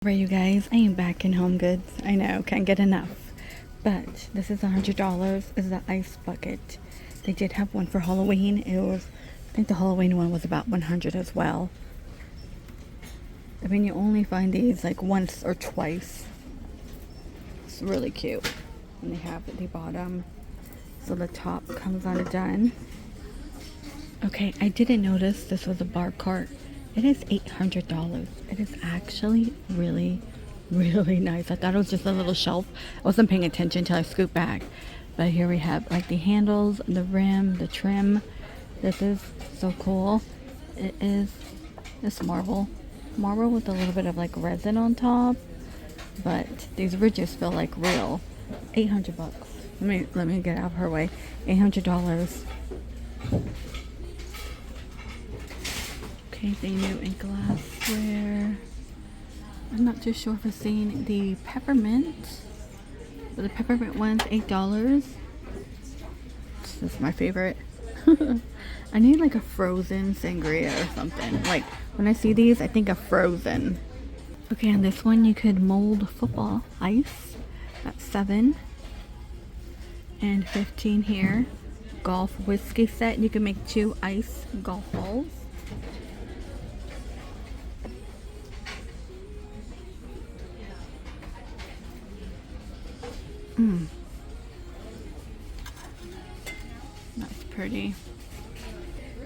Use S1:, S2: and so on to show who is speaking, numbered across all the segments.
S1: Right, you guys, I am back in Homegoods. I know, can't get enough. But this is $100. Is the ice bucket. They did have one for Halloween. I think the Halloween one was about 100 as well. I mean, you only find these like once or twice. It's really cute. And they have the bottom, so the top comes on done. Okay, I didn't notice this was a bar cart. It is $800. It is actually really, really nice. I thought it was just a little shelf. I wasn't paying attention until I scooped back. But here we have like the handles, the rim, the trim. This is so cool. It is this marble with a little bit of like resin on top. But these ridges feel like real. 800 bucks. Let me get out of her way. $800. Okay, they new in glassware. I'm not too sure if I've seen the peppermint. But the peppermint one's $8. This is my favorite. I need like a frozen sangria or something. Like when I see these, I think of frozen. Okay, on this one you could mold football ice. That's $7 and $15 here. Golf whiskey set. You can make 2 ice golf balls. That's pretty.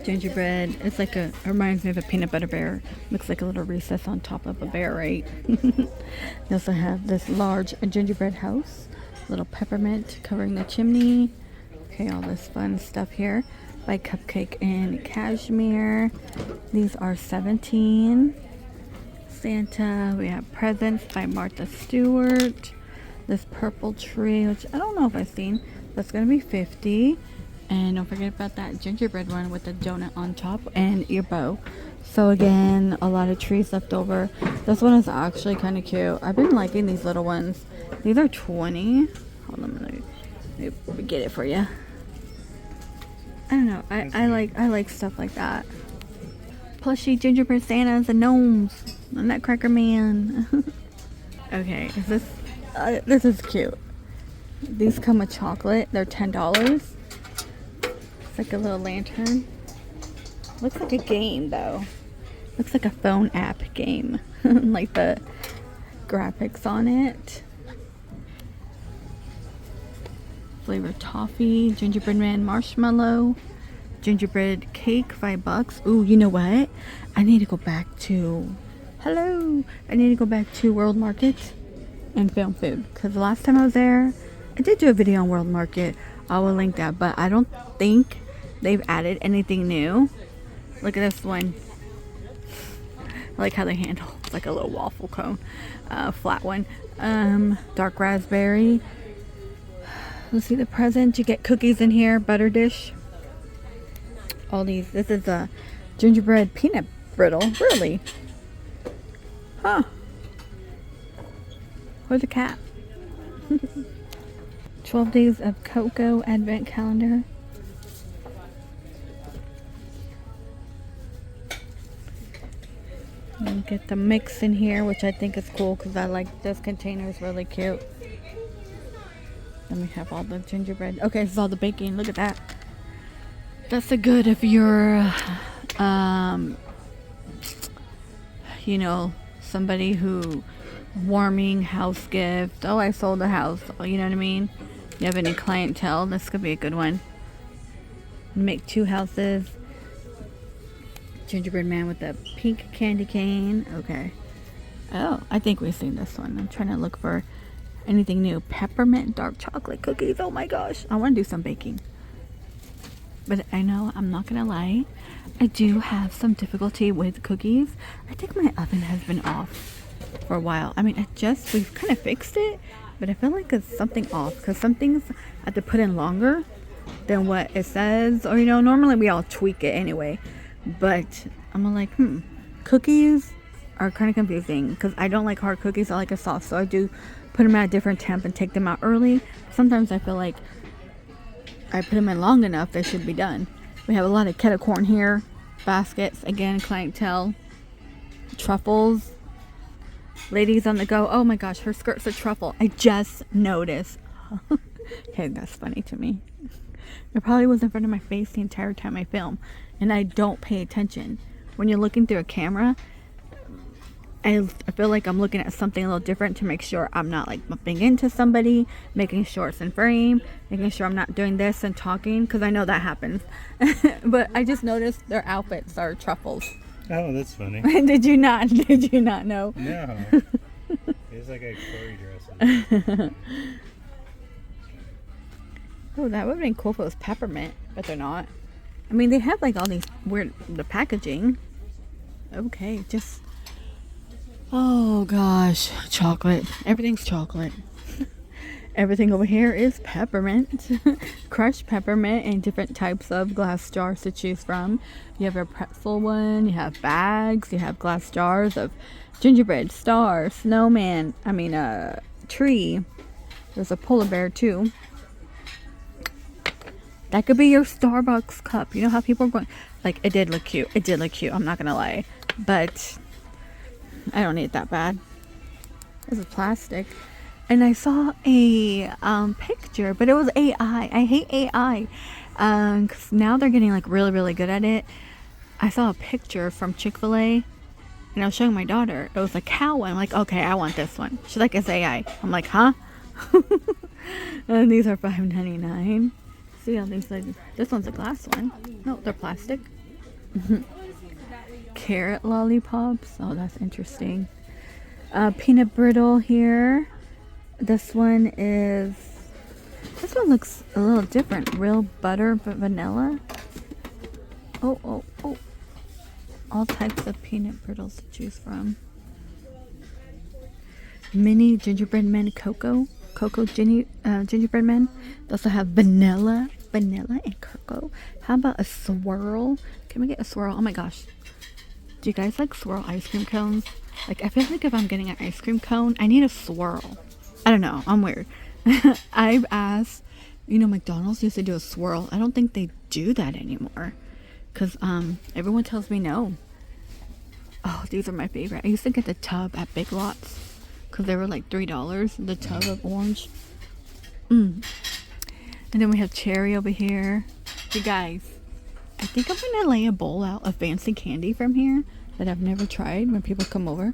S1: Gingerbread. It's like it reminds me of a peanut butter bear. Looks like a little recess on top of a bear, right? They also have this large gingerbread house. Little peppermint covering the chimney. Okay, all this fun stuff here. By Cupcake and Cashmere. These are $17. Santa. We have Presents by Martha Stewart. This purple tree, which I don't know if I've seen. That's going to be $50. And don't forget about that gingerbread one with the donut on top and your bow. So again, a lot of trees left over. This one is actually kind of cute. I've been liking these little ones. These are $20. Hold on, let me get it for you. I don't know. I like stuff like that. Plushy gingerbread Santas and gnomes. The Nutcracker Man. Okay, this is cute. These come with chocolate. They're $10. It's like a little lantern. Looks like a game though. Looks like a phone app game. Like the graphics on it. Flavored toffee, gingerbread man marshmallow, gingerbread cake, $5. Ooh, you know what? I need to go back to World Market and film food, because the last time I was there, I did do a video on World Market. I will link that, but I don't think they've added anything new. Look at this one. I like how they handle. It's like a little waffle cone, flat one. Dark raspberry. Let's see the present. You get cookies in here, butter dish. All these. This is a gingerbread peanut brittle. Really? Huh. Where's the cat? 12 days of cocoa advent calendar. And get the mix in here, which I think is cool because I like this container. Is really cute. Then we have all the gingerbread. Okay, this is all the baking. Look at that. That's the good if you're, you know, somebody who warming house gift. Oh, I sold a house. You know what I mean? You have any clientele? This could be a good one. Make 2 houses. Gingerbread man with a pink candy cane. Okay. Oh, I think we've seen this one. I'm trying to look for anything new. Peppermint dark chocolate cookies. Oh my gosh. I want to do some baking. But I know, I'm not going to lie, I do have some difficulty with cookies. I think my oven has been off for a while. I mean, we've kind of fixed it, but I feel like it's something off, because some things I have to put in longer than what it says, or normally we all tweak it anyway, but I'm like, cookies are kind of confusing, because I don't like hard cookies. I like a soft, so I do put them at a different temp and take them out early. Sometimes I feel like I put them in long enough, they should be done. We have a lot of kettle corn here, baskets, again, clientele, truffles, Ladies on the go. Oh my gosh, her skirt's a truffle. I just noticed. Okay, that's funny to me. It probably was in front of my face the entire time I film, and I don't pay attention. When you're looking through a camera, I feel like I'm looking at something a little different to make sure I'm not like bumping into somebody, making sure it's in frame, making sure I'm not doing this and talking, because I know that happens. But I just noticed their outfits are truffles.
S2: Oh, that's funny.
S1: Did you not know?
S2: No. It's like a curry dress.
S1: Oh, that would have been cool if it was peppermint, but they're not. I mean, they have like all these weird, the packaging. Okay, just... Oh gosh, chocolate. Everything's chocolate. Everything over here is peppermint. Crushed peppermint and different types of glass jars to choose from. You have a pretzel one, you have bags, you have glass jars of gingerbread, star, snowman, tree. There's a polar bear too. That could be your Starbucks cup. You know how people are going, like, it did look cute. It did look cute, I'm not gonna lie. But I don't need it that bad. This is plastic. And I saw a picture, but it was AI. I hate AI. Because now they're getting like really, really good at it. I saw a picture from Chick-fil-A, and I was showing my daughter. It was a cow one. I'm like, okay, I want this one. She's like, it's AI. I'm like, huh? And these are $5.99. See how these, like, this one's a glass one. No, they're plastic. Carrot lollipops. Oh, that's interesting. Peanut brittle here. This one looks a little different. Real butter but vanilla. Oh. All types of peanut brittles to choose from. Mini gingerbread men gingerbread men. They also have vanilla and cocoa. How about a swirl? Can we get a swirl? Oh my gosh. Do you guys like swirl ice cream cones? Like, I feel like if I'm getting an ice cream cone, I need a swirl. I don't know. I'm weird. I've asked, McDonald's used to do a swirl. I don't think they do that anymore. Because everyone tells me no. Oh, these are my favorite. I used to get the tub at Big Lots. Because they were like $3. The tub of orange. And then we have cherry over here. You guys, I think I'm going to lay a bowl out of fancy candy from here that I've never tried when people come over.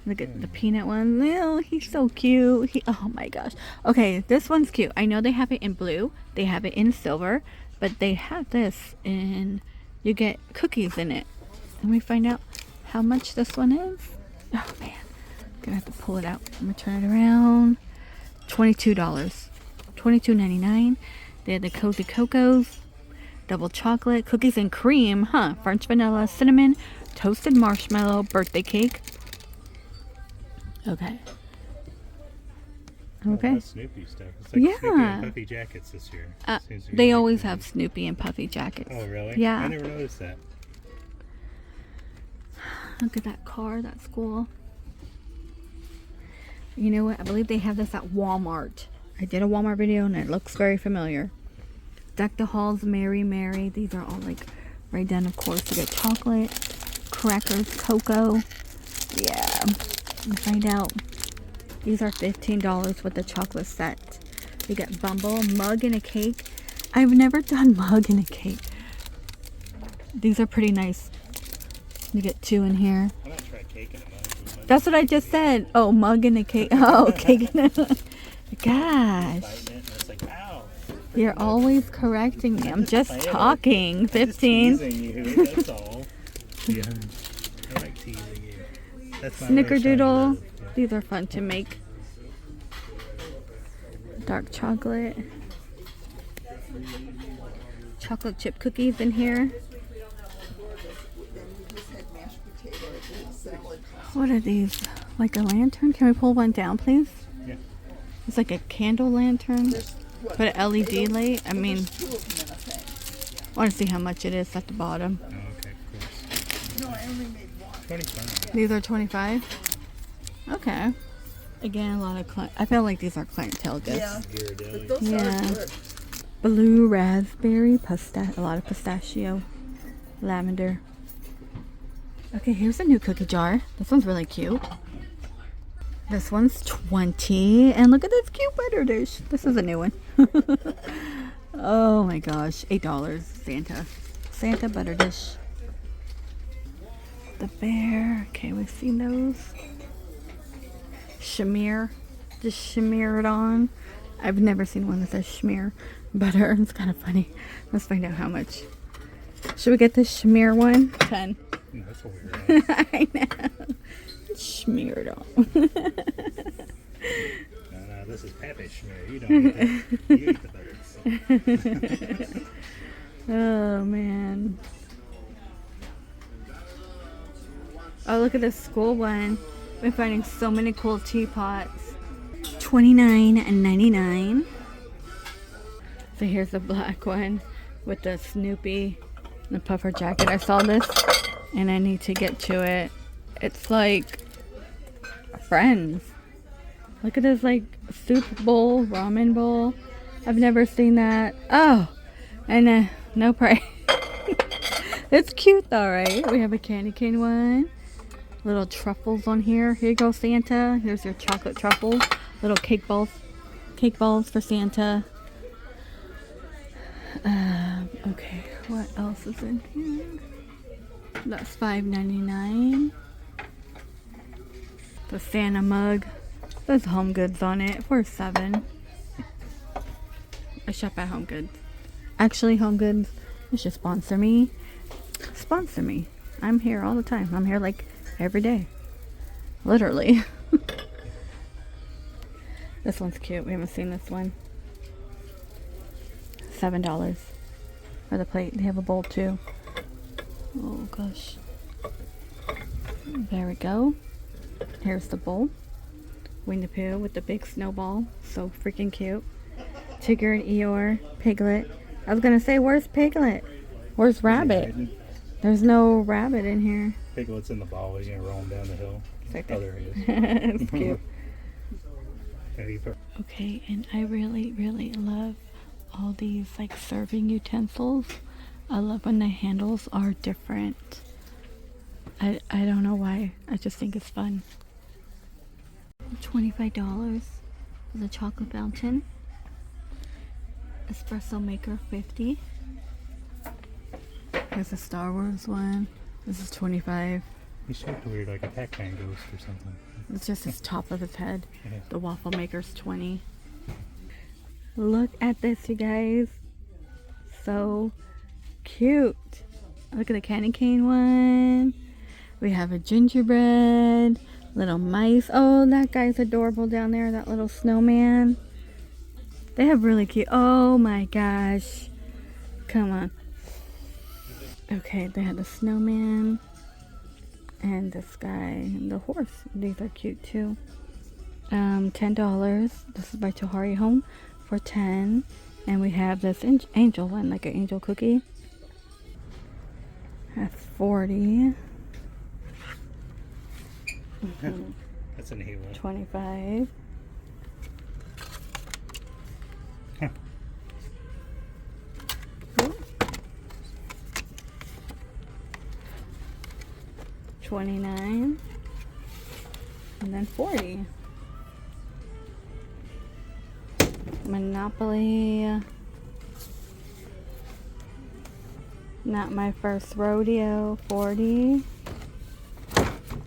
S1: Look at the peanut one. Oh, he's so cute. Oh my gosh. Okay, this one's cute. I know they have it in blue. They have it in silver. But they have this in... You get cookies in it. Let me find out how much this one is. Oh man. I'm gonna have to pull it out. I'm gonna turn it around. $22. $22.99. They have the Cozy Cocos. Double chocolate. Cookies and cream. French vanilla. Cinnamon. Toasted marshmallow. Birthday cake. Okay.
S2: Oh, that's Snoopy stuff. It's like Snoopy and Puffy jackets this year.
S1: They always have Snoopy and Puffy jackets.
S2: Oh, really?
S1: Yeah.
S2: I never noticed that.
S1: Look at that car. That's cool. You know what? I believe they have this at Walmart. I did a Walmart video and it looks very familiar. Deck the Halls, Mary Mary. These are all like right down, of course. You get chocolate, crackers, cocoa. Yeah. And find out. These are $15 with the chocolate set. You get Bumble, mug and a cake. I've never done mug and a cake. These are pretty nice. You get 2 in here.
S2: I'm gonna try cake and a mug.
S1: That's what I just said. Oh, mug and a cake. Oh, cake and a... Gosh.
S2: It's like, ow.
S1: You're always correcting me. I'm just talking. 15.
S2: I'm just teasing you, that's all. Yeah. I like teasing you. That's my
S1: Snickerdoodle. These are fun to make. Dark chocolate. Chocolate chip cookies in here. What are these? Like a lantern? Can we pull one down, please?
S2: Yeah.
S1: It's like a candle lantern. But an LED light. I mean, I want to see how much it is at the bottom.
S2: Oh, okay, cool. No, I only made one. 25.
S1: These are 25? Okay. Again, a lot of I feel like these are clientele gifts.
S3: Yeah, but those are good.
S1: Blue raspberry, a lot of pistachio, lavender. Okay, here's a new cookie jar. This one's really cute. This one's 20. And look at this cute butter dish. This is a new one. Oh my gosh. $8. Santa. Santa butter dish. The bear. Okay, we've seen those. Smear. Just smear it on. I've never seen one that says smear butter. It's kind of funny. Let's find out how much. Should we get the smear one? 10.
S2: No, that's a weird one.
S1: I know. Smear it on.
S2: No, this is Pappy Schmear. You don't eat that. You eat the butter.
S1: Oh man. Oh, look at this school one. We're finding so many cool teapots. $29.99. So here's the black one with the Snoopy and the puffer jacket. I saw this and I need to get to it. It's like Friends. Look at this like soup bowl, ramen bowl. I've never seen that. Oh, and no price. It's cute though, right? We have a candy cane one. Little truffles on here. Here you go, Santa. Here's your chocolate truffles. Little cake balls. Cake balls for Santa. Okay, what else is in here? That's $5.99. The Santa mug. There's Homegoods on it for $7. I shop at Homegoods. Actually, Homegoods, you should sponsor me. Sponsor me. I'm here all the time. I'm here like every day. Literally. This one's cute. We haven't seen this one. $7 for the plate. They have a bowl too. Oh gosh. There we go. Here's the bowl. Winnie the Pooh with the big snowball. So freaking cute. Tigger and Eeyore. Piglet. I was gonna say, where's Piglet? Where's Rabbit? There's no rabbit in here.
S2: Piglet's in the ball. He's gonna roll him down the hill.
S1: It's
S2: Oh, there he is.
S1: It's cute.
S2: And
S1: Okay, and I really, really love all these like serving utensils. I love when the handles are different. I don't know why. I just think it's fun. $25 for the chocolate fountain. Espresso maker, 50. There's a Star Wars one. This is 25.
S2: He's shaped weird, like a Pac-Man ghost or something.
S1: It's just his top of his head.
S2: Yeah.
S1: The waffle maker's 20. Look at this, you guys. So cute. Look at the candy cane one. We have a gingerbread, little mice. Oh, that guy's adorable down there, that little snowman. They have really cute. Oh my gosh. Come on. Okay, they had the snowman and this guy and the horse. These are cute too. $10. This is by Tohari Home for 10. And we have this angel one, like an angel cookie. That's 40.
S2: That's a neat one.
S1: 25.
S2: Huh.
S1: Ooh. 29. And then 40. Monopoly. Not my first rodeo, 40.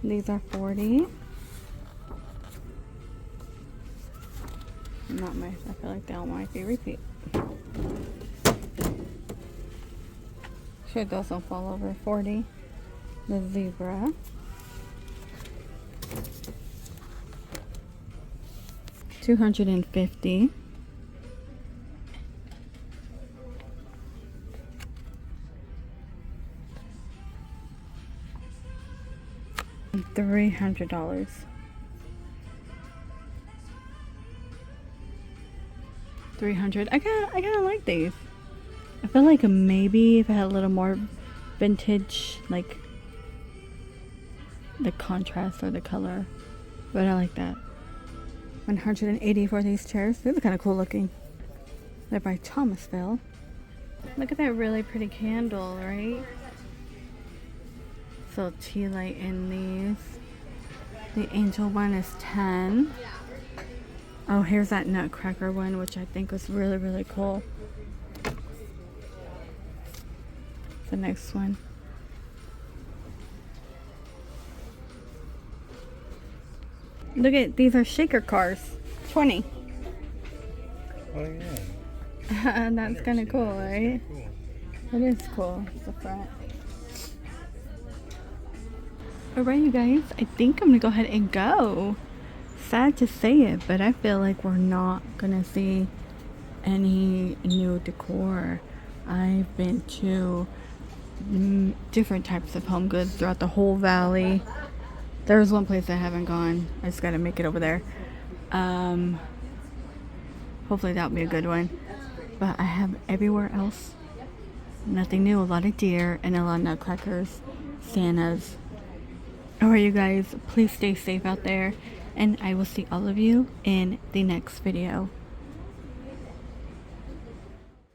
S1: These are 40. Not my, I feel like they all might be repeat. Sure those don't fall over, 40. The zebra. $250. $300. $300. I kind of like these. I feel like maybe if I had a little more vintage, like the contrast or the color, but I like that. $180 for these chairs. These are kind of cool looking. They're by Thomasville. Look at that really pretty candle, right? little tea light in these. The angel one is 10. Oh, here's that nutcracker one, which I think was really, really cool. The next one. Look at, these are shaker cars. 20.
S2: Oh yeah.
S1: That's kind of cool, right?
S2: Cool.
S1: It is cool. It's the front. Alright, you guys. I think I'm going to go ahead and go. Sad to say it, but I feel like we're not going to see any new decor. I've been to different types of home goods throughout the whole valley. There's one place I haven't gone. I just got to make it over there. Hopefully that'll be a good one. But I have everywhere else nothing new. A lot of deer and a lot of nutcrackers, Santas. Alright, you guys, please stay safe out there, and I will see all of you in the next video.